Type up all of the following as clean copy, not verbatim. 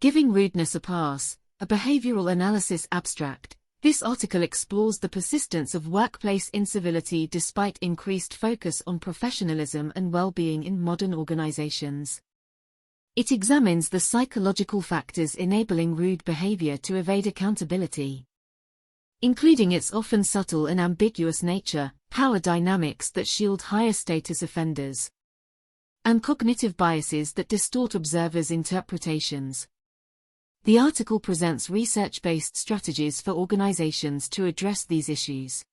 Giving rudeness a pass, a behavioral analysis abstract. This article explores the persistence of workplace incivility despite increased focus on professionalism and well-being in modern organizations. It examines the psychological factors enabling rude behavior to evade accountability, including its often subtle and ambiguous nature, power dynamics that shield higher status offenders, and cognitive biases that distort observers' interpretations. The article presents research-based strategies for organizations to address these issues,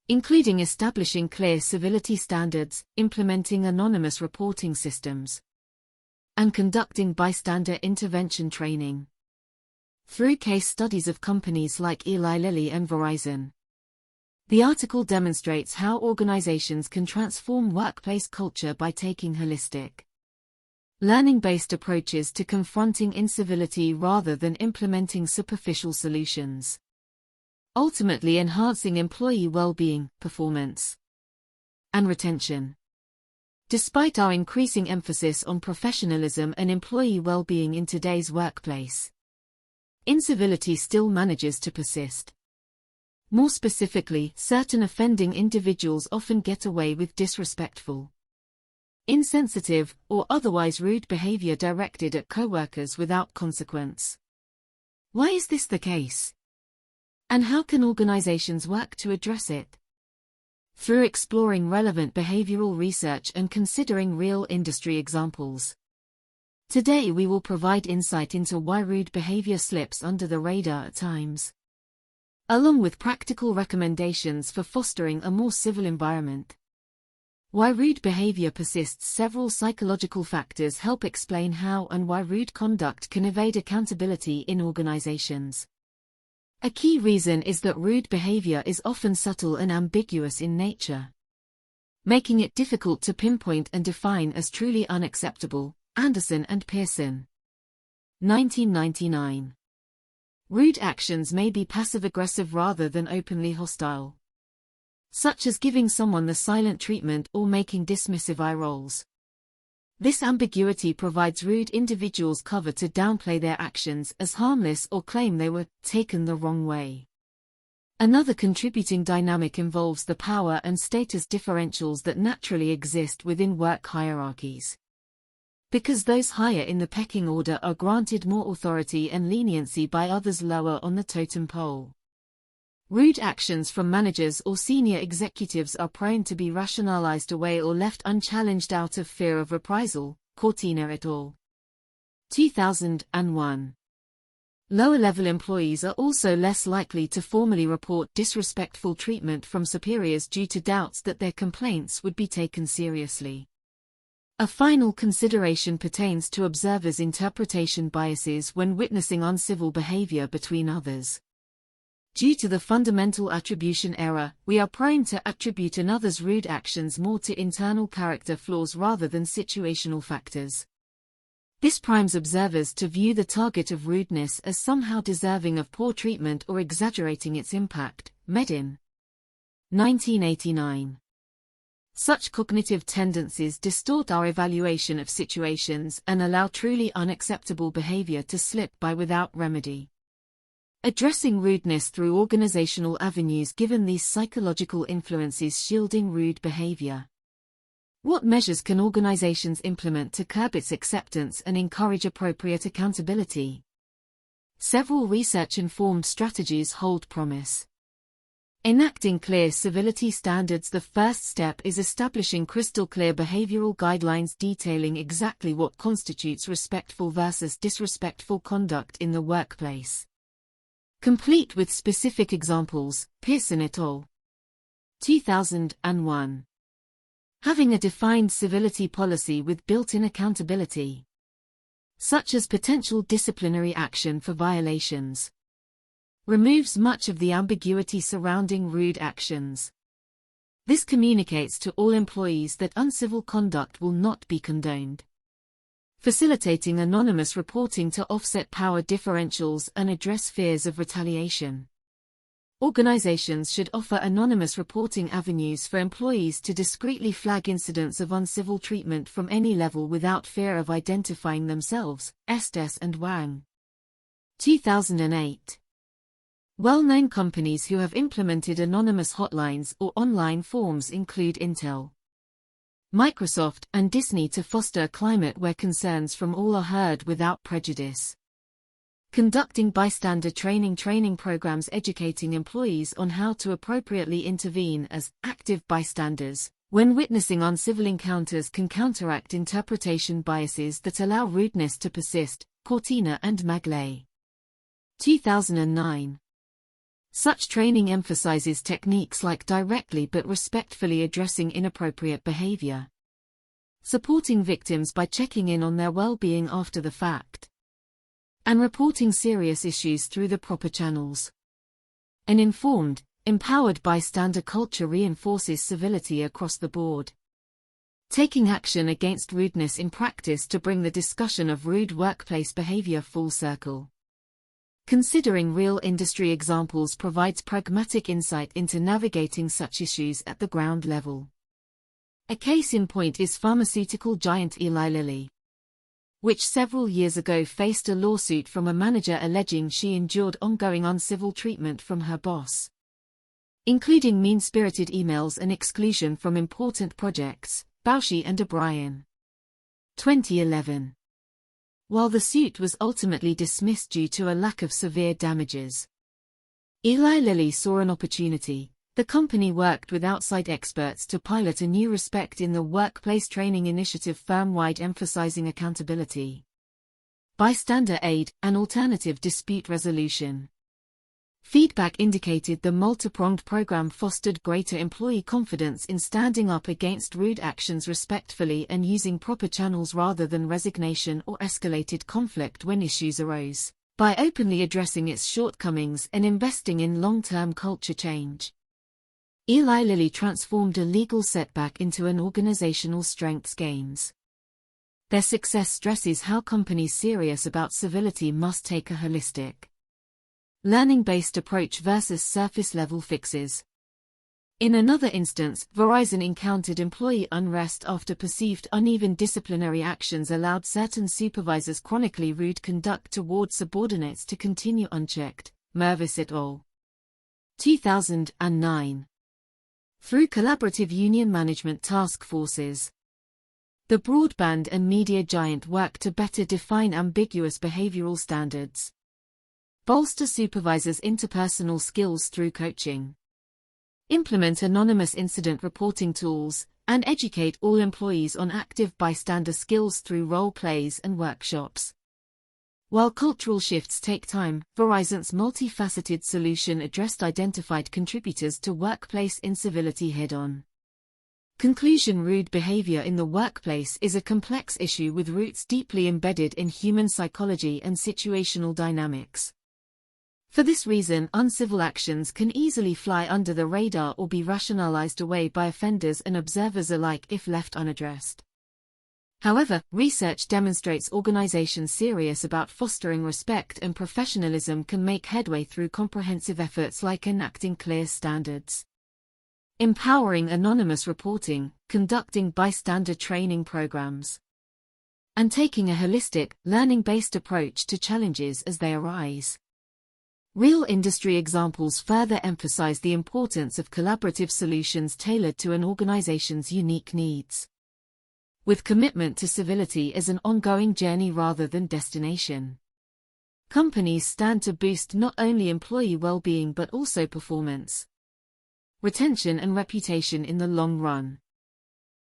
including establishing clear civility standards, implementing anonymous reporting systems, and conducting bystander intervention training. Through case studies of companies like Eli Lilly and Verizon, the article demonstrates how organizations can transform workplace culture by taking holistic, learning-based approaches to confronting incivility rather than implementing superficial solutions, ultimately enhancing employee well-being, performance, and retention. Despite our increasing emphasis on professionalism and employee well-being in today's workplace, incivility still manages to persist. More specifically, certain offending individuals often get away with disrespectful, insensitive, or otherwise rude behavior directed at coworkers without consequence. Why is this the case? And how can organizations work to address it? Through exploring relevant behavioral research and considering real industry examples. Today we will provide insight into why rude behavior slips under the radar at times, along with practical recommendations for fostering a more civil environment. Why rude behavior persists. Several psychological factors help explain how and why rude conduct can evade accountability in organizations. A key reason is that rude behavior is often subtle and ambiguous in nature, making it difficult to pinpoint and define as truly unacceptable. Anderson and Pearson, 1999. Rude actions may be passive-aggressive rather than openly hostile, such as giving someone the silent treatment or making dismissive eye rolls. This ambiguity provides rude individuals cover to downplay their actions as harmless or claim they were taken the wrong way. Another contributing dynamic involves the power and status differentials that naturally exist within work hierarchies, because those higher in the pecking order are granted more authority and leniency by others lower on the totem pole. Rude actions from managers or senior executives are prone to be rationalized away or left unchallenged out of fear of reprisal. Cortina et al. 2001. Lower-level employees are also less likely to formally report disrespectful treatment from superiors due to doubts that their complaints would be taken seriously. A final consideration pertains to observers' interpretation biases when witnessing uncivil behavior between others. Due to the fundamental attribution error, we are prone to attribute another's rude actions more to internal character flaws rather than situational factors. This primes observers to view the target of rudeness as somehow deserving of poor treatment or exaggerating its impact. Medin, 1989. Such cognitive tendencies distort our evaluation of situations and allow truly unacceptable behavior to slip by without remedy. Addressing rudeness through organizational avenues given these psychological influences shielding rude behavior. What measures can organizations implement to curb its acceptance and encourage appropriate accountability? Several research-informed strategies hold promise. Enacting clear civility standards. The first step is establishing crystal-clear behavioral guidelines detailing exactly what constitutes respectful versus disrespectful conduct in the workplace, complete with specific examples. Pearson et al. 2001. Having a defined civility policy with built-in accountability, such as potential disciplinary action for violations, removes much of the ambiguity surrounding rude actions. This communicates to all employees that uncivil conduct will not be condoned, facilitating anonymous reporting to offset power differentials and address fears of retaliation. Organizations should offer anonymous reporting avenues for employees to discreetly flag incidents of uncivil treatment from any level without fear of identifying themselves. Estes and Wang. 2008. Well-known companies who have implemented anonymous hotlines or online forms include Intel, Microsoft, and Disney to foster a climate where concerns from all are heard without prejudice. Conducting bystander training programs educating employees on how to appropriately intervene as active bystanders when witnessing uncivil encounters can counteract interpretation biases that allow rudeness to persist. Cortina and Maglay. 2009. Such training emphasizes techniques like directly but respectfully addressing inappropriate behavior, supporting victims by checking in on their well-being after the fact, and reporting serious issues through the proper channels. An informed, empowered bystander culture reinforces civility across the board. Taking action against rudeness in practice to bring the discussion of rude workplace behavior full circle. Considering real industry examples provides pragmatic insight into navigating such issues at the ground level. A case in point is pharmaceutical giant Eli Lilly, which several years ago faced a lawsuit from a manager alleging she endured ongoing uncivil treatment from her boss, including mean-spirited emails and exclusion from important projects. Bauchi and O'Brien. 2011. While the suit was ultimately dismissed due to a lack of severe damages, Eli Lilly saw an opportunity. The company worked with outside experts to pilot a new respect in the workplace training initiative firm-wide emphasizing accountability, bystander aid, and alternative dispute resolution. Feedback indicated the multi-pronged program fostered greater employee confidence in standing up against rude actions respectfully and using proper channels rather than resignation or escalated conflict when issues arose, by openly addressing its shortcomings and investing in long-term culture change. Eli Lilly transformed a legal setback into an organizational strengths gains. Their success stresses how companies serious about civility must take a holistic, learning-based approach versus surface-level fixes. In another instance, Verizon encountered employee unrest after perceived uneven disciplinary actions allowed certain supervisors chronically rude conduct toward subordinates to continue unchecked. Mervis et al. 2009. Through collaborative union management task forces, the broadband and media giant worked to better define ambiguous behavioral standards, bolster supervisors' interpersonal skills through coaching, implement anonymous incident reporting tools, and educate all employees on active bystander skills through role plays and workshops. While cultural shifts take time, Verizon's multifaceted solution addressed identified contributors to workplace incivility head-on. Conclusion: rude behavior in the workplace is a complex issue with roots deeply embedded in human psychology and situational dynamics. For this reason, uncivil actions can easily fly under the radar or be rationalized away by offenders and observers alike if left unaddressed. However, research demonstrates organizations serious about fostering respect and professionalism can make headway through comprehensive efforts like enacting clear standards, empowering anonymous reporting, conducting bystander training programs, and taking a holistic, learning-based approach to challenges as they arise. Real industry examples further emphasize the importance of collaborative solutions tailored to an organization's unique needs, with commitment to civility as an ongoing journey rather than destination. Companies stand to boost not only employee well-being but also performance, retention and reputation in the long run.